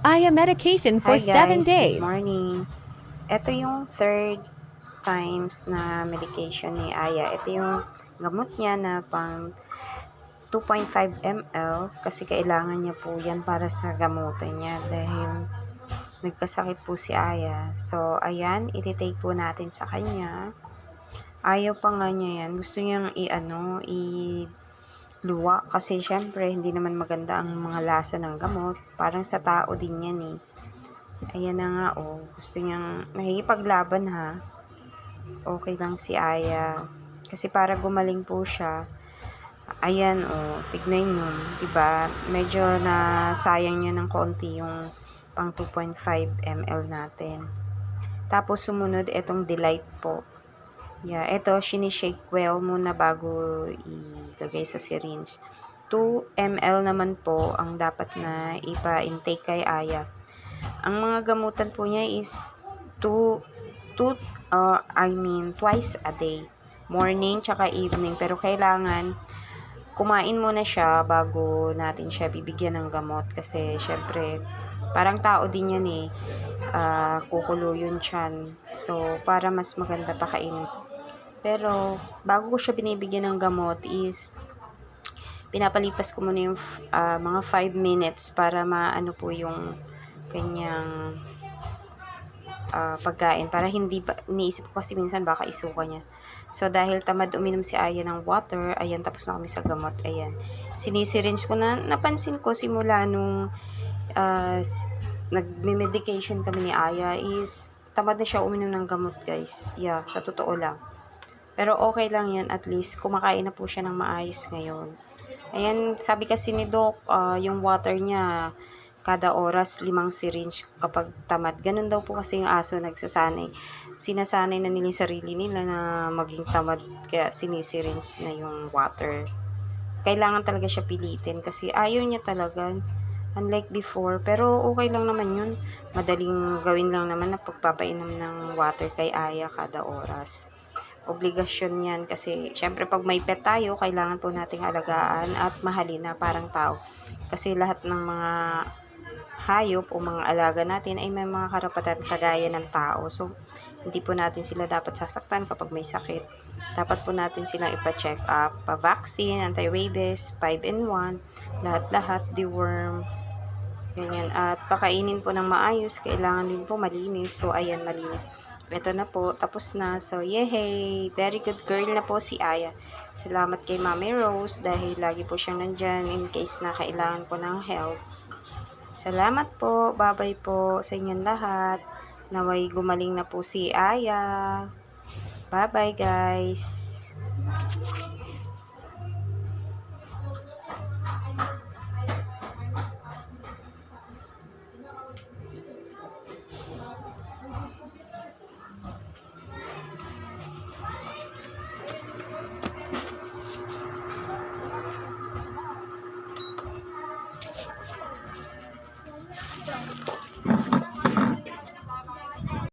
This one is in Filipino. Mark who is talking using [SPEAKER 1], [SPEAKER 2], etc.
[SPEAKER 1] Aya medication for
[SPEAKER 2] Hi
[SPEAKER 1] 7
[SPEAKER 2] guys, good
[SPEAKER 1] days.
[SPEAKER 2] morning. Ito yung third times na medication ni Aya. Ito yung gamot niya na pang 2.5 ml kasi kailangan niya po yan para sa gamutan niya dahil nagkasakit po si Aya. So, ayan, iti-take po natin sa kanya. Ayaw pa nga niya yan. Gusto niyang luwa kasi syempre hindi naman maganda ang mga lasa ng gamot. Parang sa tao din yan eh. Ayan na nga oh, gusto niyang nakikipaglaban ha. Okay lang si Aya. Kasi para gumaling po siya. Ayan oh, tignan niyo, 'di ba? Medyo na sayang niya ng konti yung pang 2.5 ml natin. Tapos sumunod itong Delight po. Yeah, ito shake well muna bago ilagay sa syringe. 2 ml naman po ang dapat na ipa-intake kay Aya. Ang mga gamutan po niya is 2 twice a day. Morning tsaka evening. Pero kailangan kumain muna siya bago natin siya bibigyan ng gamot. Kasi syempre, parang tao din yan eh. Kukulo yung tiyan. So, para mas maganda pa kainin. Pero, bago ko siya binibigyan ng gamot is pinapalipas ko muna yung mga 5 minutes para maano po yung kanyang pagkain para hindi ba, iniisip ko kasi minsan baka isuka niya. So, dahil tamad uminom si Aya ng water, ayan, tapos na kami sa gamot, ayan. Sinisiringe ko na, napansin ko simula nung uh, nagme-medication kami ni Aya is tamad na siya uminom ng gamot, guys. Yeah, sa totoo lang. Pero okay lang yan, at least kumakain na po siya ng maayos ngayon. Ayan, sabi kasi ni Doc, yung water niya, kada oras 5 syringe kapag tamad. Ganun daw po kasi yung aso nagsasanay. Sinasanay na nila yung sarili nila na maging tamad kaya sinisiringe na yung water. Kailangan talaga siya pilitin kasi ayaw niya talaga. Unlike before, pero okay lang naman yun. Madaling gawin lang naman na pagpapainom ng water kay Aya kada oras. Obligasyon yan kasi syempre pag may pet tayo, kailangan po nating alagaan at mahalin na parang tao. Kasi lahat ng mga hayop o mga alaga natin ay may mga karapatan kagaya ng tao. So, hindi po natin sila dapat sasaktan kapag may sakit. Dapat po natin silang ipa-check up, pa-vaccine, anti-rabies, 5-in-1, lahat-lahat, deworm, ganyan. At pakainin po ng maayos, kailangan din po malinis. So, ayan, malinis. Ito na po, tapos na. So, yehey! Very good girl na po si Aya. Salamat kay Mami Rose dahil lagi po siyang nandyan in case na kailangan ko ng help. Salamat po. Bye-bye po sa inyong lahat. Naway gumaling na po si Aya. Bye-bye guys.